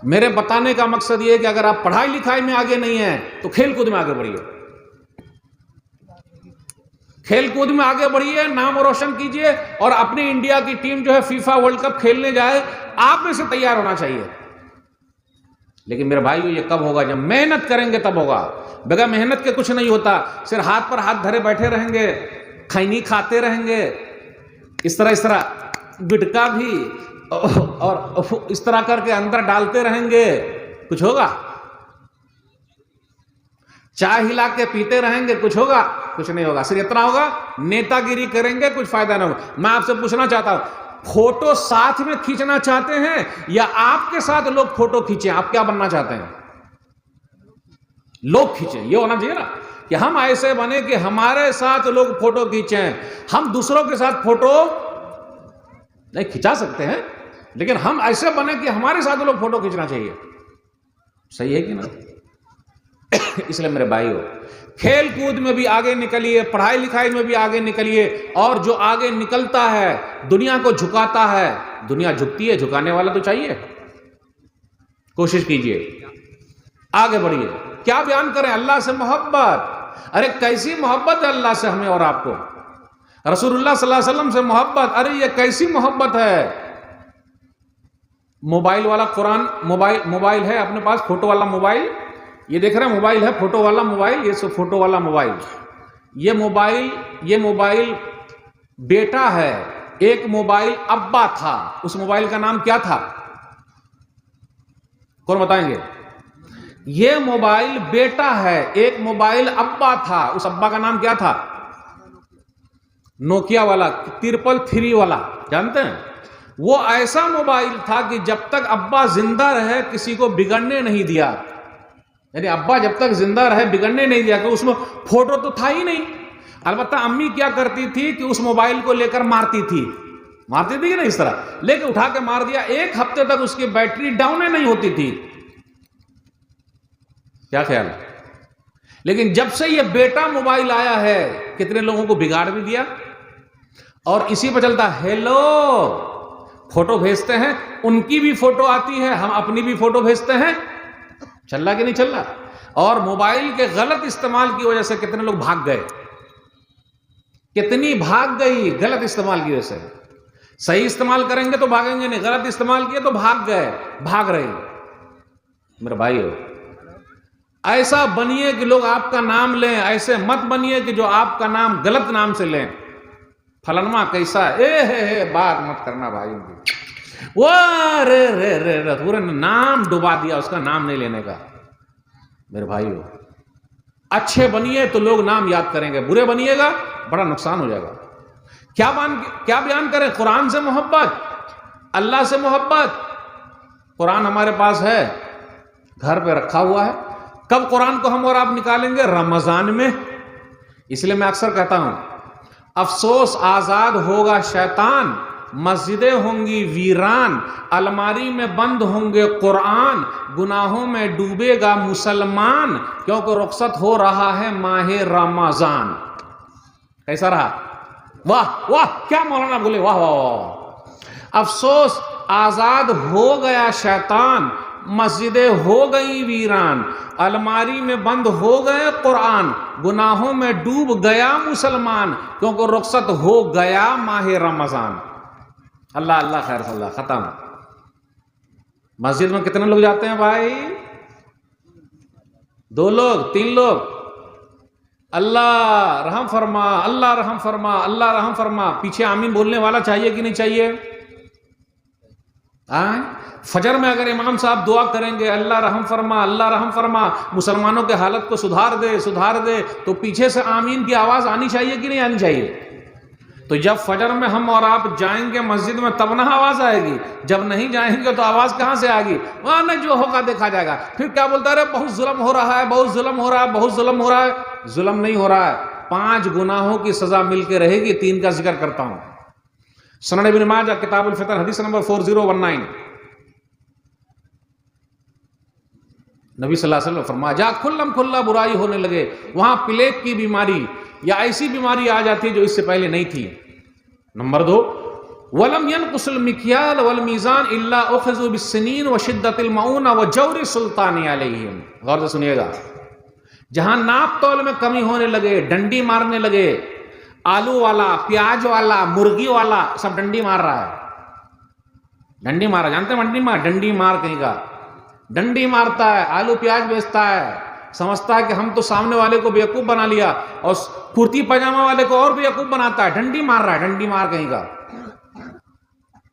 میرے بتانے کا مقصد یہ ہے کہ اگر آپ پڑھائی لکھائی میں آگے نہیں ہیں تو کھیل کود میں آگے بڑھیے، کھیل کود میں آگے بڑھیے، نام روشن کیجئے، اور اپنی انڈیا کی ٹیم جو ہے فیفا ورلڈ کپ کھیلنے جائے، آپ میں سے تیار ہونا چاہیے۔ لیکن میرے بھائیو یہ کب ہوگا؟ جب محنت کریں گے تب ہوگا، بغیر محنت کے کچھ نہیں ہوتا۔ صرف ہاتھ پر ہاتھ دھرے بیٹھے رہیں گے، کھینی کھاتے رہیں گے، اس طرح گٹکا بھی اور اس طرح کر کے اندر ڈالتے رہیں گے، کچھ ہوگا؟ چائے ہلا کے پیتے رہیں گے، کچھ ہوگا؟ کچھ نہیں ہوگا۔ صرف اتنا ہوگا، نیتا گیری کریں گے، کچھ فائدہ نہ ہوگا۔ میں آپ سے پوچھنا چاہتا ہوں، فوٹو ساتھ میں کھینچنا چاہتے ہیں یا آپ کے ساتھ لوگ فوٹو کھینچیں؟ آپ کیا بننا چاہتے ہیں؟ لوگ کھینچیں، یہ ہونا چاہیے نا کہ ہم ایسے بنے کہ ہمارے ساتھ لوگ فوٹو کھینچیں۔ ہم دوسروں کے ساتھ فوٹو نہیں کھینچا سکتے ہیں، لیکن ہم ایسے بنے کہ ہمارے ساتھ لوگ فوٹو کھینچنا چاہیے۔ صحیح ہے کہ نا؟ اس لیے میرے بھائیو، کھیل کود میں بھی آگے نکلیے، پڑھائی لکھائی میں بھی آگے نکلیے، اور جو آگے نکلتا ہے دنیا کو جھکاتا ہے، دنیا جھکتی ہے، جھکانے والا تو چاہیے۔ کوشش کیجئے، آگے بڑھیے۔ کیا بیان کریں؟ اللہ سے محبت۔ ارے کیسی محبت ہے اللہ سے ہمیں اور آپ کو، رسول اللہ صلی اللہ علیہ وسلم سے محبت، ارے یہ کیسی محبت ہے۔ موبائل والا قرآن، موبائل ہے اپنے پاس، فوٹو والا موبائل، یہ دیکھ رہے ہیں موبائل ہے، فوٹو والا موبائل، یہ سب فوٹو والا موبائل۔ یہ موبائل بیٹا ہے، ایک موبائل ابا تھا، اس موبائل کا نام کیا تھا؟ کون بتائیں گے؟ یہ موبائل بیٹا ہے، ایک موبائل ابا تھا، اس ابا کا نام کیا تھا؟ نوکیا والا 333 والا، جانتے ہیں؟ وہ ایسا موبائل تھا کہ جب تک ابا زندہ رہے کسی کو بگڑنے نہیں دیا، یعنی ابا جب تک زندہ رہے بگڑنے نہیں دیا، کہ اس میں فوٹو تو تھا ہی نہیں۔ البتہ امی کیا کرتی تھی کہ اس موبائل کو لے کر مارتی تھی کہ نہیں، اس طرح لے کے اٹھا کے مار دیا، ایک ہفتے تک اس کی بیٹری ڈاؤن نہیں ہوتی تھی۔ کیا خیال ہے؟ لیکن جب سے یہ بیٹا موبائل آیا ہے، کتنے لوگوں کو بگاڑ بھی دیا، اور اسی پہ چلتا ہیلو، فوٹو بھیجتے ہیں، ان کی بھی فوٹو آتی ہے، ہم اپنی بھی فوٹو بھیجتے ہیں، چل رہا کہ نہیں چل رہا؟ اور موبائل کے غلط استعمال کی وجہ سے کتنے لوگ بھاگ گئے، کتنی بھاگ گئی غلط استعمال کی وجہ سے۔ صحیح استعمال کریں گے تو بھاگیں گے نہیں، غلط استعمال کیے تو بھاگ گئے، بھاگ رہے ہیں۔ میرے بھائیو، ایسا بنیے کہ لوگ آپ کا نام لیں، ایسے مت بنیے کہ جو آپ کا نام غلط نام سے لیں۔ فلنما کیسا ہے، بات مت کرنا بھائی، وہ رے پورے نام ڈبا دیا، اس کا نام نہیں لینے کا۔ میرے بھائیو، اچھے بنیے تو لوگ نام یاد کریں گے، برے بنیے گا بڑا نقصان ہو جائے گا۔ کیا بیان کریں؟ قرآن سے محبت، اللہ سے محبت۔ قرآن ہمارے پاس ہے، گھر پہ رکھا ہوا ہے۔ کب قرآن کو ہم اور آپ نکالیں گے؟ رمضان میں۔ اس لیے میں اکثر کہتا ہوں، افسوس آزاد ہوگا شیطان، مسجدیں ہوں گی ویران، الماری میں بند ہوں گے قرآن، گناہوں میں ڈوبے گا مسلمان، کیونکہ رخصت ہو رہا ہے ماہ رمضان۔ کیسا رہا؟ واہ واہ، کیا مولانا بولے، واہ واہ واہ۔ افسوس آزاد ہو گیا شیطان، مسجدیں ہو گئی ویران، الماری میں بند ہو گئے قرآن، گناہوں میں ڈوب گیا مسلمان، کیونکہ رخصت ہو گیا ماہ رمضان۔ اللہ اللہ، خیر صلی اللہ، ختم۔ مسجد میں کتنے لوگ جاتے ہیں بھائی؟ 2 لوگ، 3 لوگ۔ اللہ رحم فرما، اللہ رحم فرما، اللہ رحم فرما، پیچھے آمین بولنے والا چاہیے کہ نہیں چاہیے؟ فجر میں اگر امام صاحب دعا کریں گے، اللہ رحم فرما، اللہ رحم فرما، مسلمانوں کے حالت کو سدھار دے، سدھار دے، تو پیچھے سے آمین کی آواز آنی چاہیے کہ نہیں آنی چاہیے؟ تو جب فجر میں ہم اور آپ جائیں گے مسجد میں تب نہ آواز آئے گی، جب نہیں جائیں گے تو آواز کہاں سے آئے گی؟ وہاں نہ جو ہوگا دیکھا جائے گا۔ پھر کیا بولتا رہے؟ بہت ظلم ہو رہا ہے، بہت ظلم ہو رہا ہے، بہت ظلم ہو رہا ہے۔ ظلم نہیں ہو رہا ہے، 5 گناہوں کی سزا مل کے رہے گی، 3 کا ذکر کرتا ہوں۔ سنن ابن ماجہ کتاب الفطر حدیث نمبر 4019، نبی صلی اللہ علیہ وسلم فرمایا، جہاں کھلا برائی ہونے لگے، وہاں پلیگ کی بیماری یا ایسی بیماری آ جاتی ہے جو اس سے پہلے نہیں تھی۔ نمبر 2، ولم ينقص المكيال والميزان الا اخذوا بالسنين وشدة المعونة وجور السلطان عليهم. غور سے سنیے گا. جہاں ناپ تول میں کمی ہونے لگے، ڈنڈی مارنے لگے. آلو والا، پیاز والا، مرغی والا سب ڈنڈی مار رہا ہے. ڈنڈی مارا، جانتے ہیں ڈنڈی مار؟ ڈنڈی مار کہیں کا ڈنڈی مارتا ہے، آلو پیاز بیچتا ہے، سمجھتا ہے کہ ہم تو سامنے والے کو بیوقوف بنا لیا، اور کرتی پاجامہ والے کو اور بیوقوف بناتا ہے. ڈنڈی مار رہا ہے، ڈنڈی مار کہیں کا.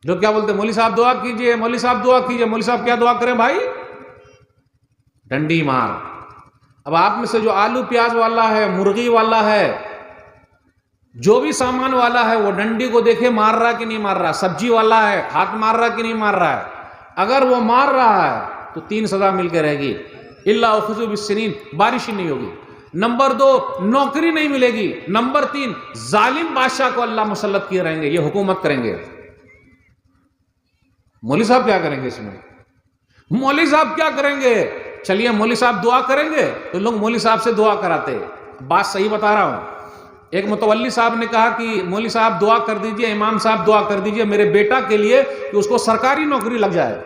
جو کیا بولتے ہیں، مولوی صاحب دعا کیجئے، مولوی صاحب دعا کیجئے. مولوی صاحب کیا دعا کریں بھائی؟ ڈنڈی مار. اب آپ میں سے جو آلو پیاز والا ہے، مرغی والا ہے، جو بھی سامان والا ہے، وہ ڈنڈی کو دیکھے مار رہا کہ نہیں مار رہا. سبزی والا ہے، ہاتھ مار رہا کہ نہیں مار رہا ہے. اگر وہ مار رہا ہے تو 3 سزا مل کے رہے گی. الا اخذوا بالسنین، بارش ہی نہیں ہوگی. نمبر 2، نوکری نہیں ملے گی. نمبر 3، ظالم بادشاہ کو اللہ مسلط کیے رہیں گے، یہ حکومت کریں گے. مولوی صاحب کیا کریں گے اس میں؟ مولوی صاحب کیا کریں گے؟ چلیے مولوی صاحب دعا کریں گے تو لوگ مولوی صاحب سے دعا کراتے. بات صحیح بتا رہا ہوں. ایک متولی صاحب نے کہا کہ مولوی صاحب دعا کر دیجئے، امام صاحب دعا کر دیجئے میرے بیٹا کے لیے کہ اس کو سرکاری نوکری لگ جائے.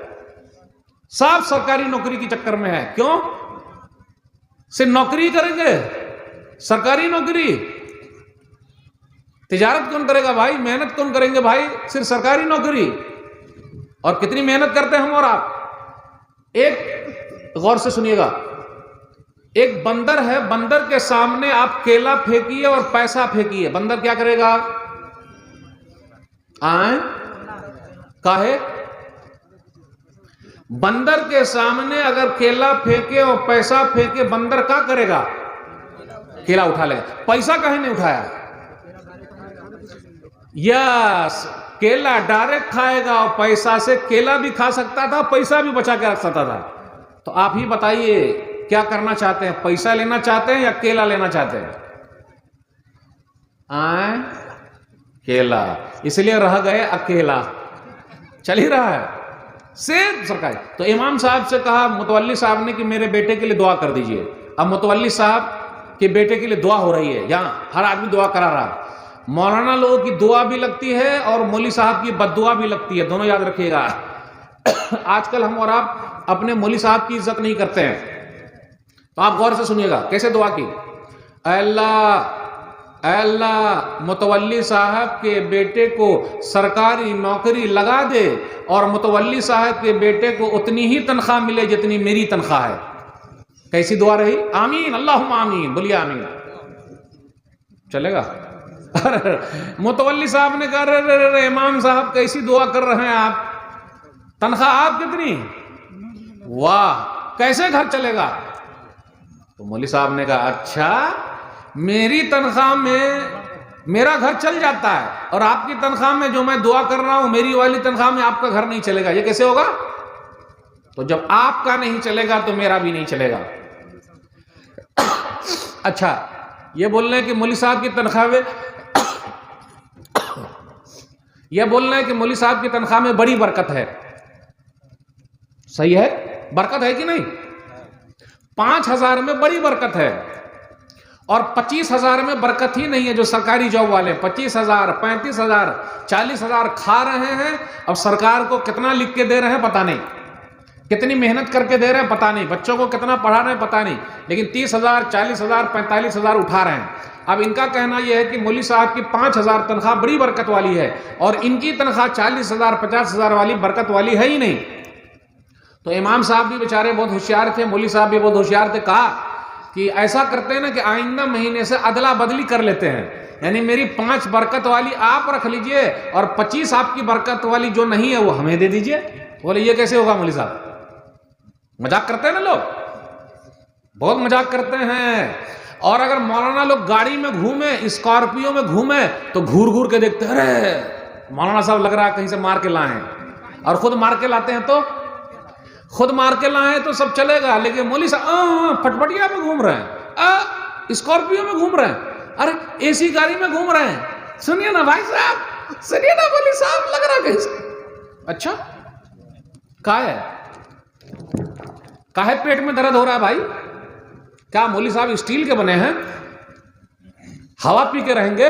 صاحب سرکاری نوکری کی چکر میں ہے. کیوں؟ صرف نوکری کریں گے، سرکاری نوکری. تجارت کون کرے گا بھائی؟ محنت کون کریں گے بھائی؟ صرف سرکاری نوکری. اور کتنی محنت کرتے ہیں ہم اور آپ. ایک غور سے سنیے گا، ایک بندر ہے، بندر کے سامنے آپ کیلا پھینکیے اور پیسہ پھینکیے، بندر کیا کرے گا؟ کاہے؟ بندر کے سامنے اگر کیلا پھینکے اور پیسہ پھینکے، بندر کیا کرے گا؟ کیلا اٹھا لے گا. پیسہ کہیں نہیں اٹھایا. یس، کیلا ڈائریکٹ کھائے گا، اور پیسہ سے کیلا بھی کھا سکتا تھا، پیسہ بھی بچا کے رکھ سکتا تھا. تو آپ ہی بتائیے کیا کرنا چاہتے ہیں؟ پیسہ لینا چاہتے ہیں یا کیلا لینا چاہتے ہیں؟ کیلا. اس لیے رہ گئے اکیلا. چل ہی رہا ہے صرف سرکاری. تو امام صاحب سے کہا متولی صاحب نے کہ میرے بیٹے کے لیے دعا کر دیجئے. اب متولی صاحب کے بیٹے کے لیے دعا ہو رہی ہے، یہاں ہر آدمی دعا کرا رہا. مولانا لوگوں کی دعا بھی لگتی ہے اور مولوی صاحب کی بد دعا بھی لگتی ہے، دونوں یاد رکھیے گا. آج کل ہم اور آپ اپنے مولوی صاحب کی عزت نہیں کرتے ہیں. تو آپ غور سے سنیے گا کیسے دعا کی. اے اللہ متولی صاحب کے بیٹے کو سرکاری نوکری لگا دے، اور متولی صاحب کے بیٹے کو اتنی ہی تنخواہ ملے جتنی میری تنخواہ ہے. کیسی دعا رہی؟ آمین، اللہم آمین، بولیے آمین. چلے گا؟ متولی صاحب نے کہا رے امام صاحب کیسی دعا کر رہے ہیں آپ، تنخواہ آپ کتنی؟ واہ، کیسے گھر چلے گا؟ تو مولوی صاحب نے کہا اچھا، میری تنخواہ میں میرا گھر چل جاتا ہے، اور آپ کی تنخواہ میں جو میں دعا کر رہا ہوں میری والی تنخواہ میں آپ کا گھر نہیں چلے گا، یہ کیسے ہوگا؟ تو جب آپ کا نہیں چلے گا تو میرا بھی نہیں چلے گا. اچھا، یہ بول رہے ہیں کہ مولوی صاحب کی تنخواہ میں مولوی صاحب کی تنخواہ میں بڑی برکت ہے. صحیح ہے، برکت ہے کہ نہیں؟ 5,000 میں بڑی برکت ہے، اور 25,000 میں برکت ہی نہیں ہے. جو سرکاری جاب والے 25,000 35,000 40,000 کھا رہے ہیں، اب سرکار کو کتنا لکھ کے دے رہے ہیں پتہ نہیں، کتنی محنت کر کے دے رہے ہیں پتہ نہیں، بچوں کو کتنا پڑھا رہے ہیں پتہ نہیں، لیکن 30,000 40,000 45,000 اٹھا رہے ہیں. اب ان کا کہنا یہ ہے کہ مولوی صاحب کی 5,000 تنخواہ بڑی برکت والی ہے، اور ان کی تنخواہ 40,000 50,000 والی برکت والی ہے ہی نہیں. تو امام صاحب بھی بیچارے بہت ہوشیار تھے، مولوی صاحب بھی بہت ہوشیار تھے. کہا کہ ایسا کرتے ہیں نا کہ آئندہ مہینے سے ادلا بدلی کر لیتے ہیں، یعنی میری 5 برکت والی آپ رکھ لیجئے، اور 25 آپ کی برکت والی جو نہیں ہے وہ ہمیں دے دیجئے. بولے یہ کیسے ہوگا مولوی صاحب؟ مذاق کرتے ہیں نا لوگ، بہت مذاق کرتے ہیں. اور اگر مولانا لوگ گاڑی میں گھومے، اسکارپیو میں گھومے، تو گھور گھور کے دیکھتے ہیں ارے مولانا صاحب لگ رہا ہے کہیں سے مار کے لائیں، اور خود مار کے لاتے ہیں تو خود مار کے لائیں تو سب چلے گا. لیکن مولوی صاحب پٹپٹیا میں گھوم رہے ہیں، اسکارپیو میں گھوم رہے ہیں، ارے اے سی گاڑی میں گھوم رہے ہیں. سنیے نا بھائی صاحب، سنیے نا مولوی صاحب لگ رہا کہیں سے. اچھا کاہے پیٹ میں درد ہو رہا ہے بھائی؟ کیا مولوی صاحب اسٹیل کے بنے ہیں؟ ہوا پی کے رہیں گے؟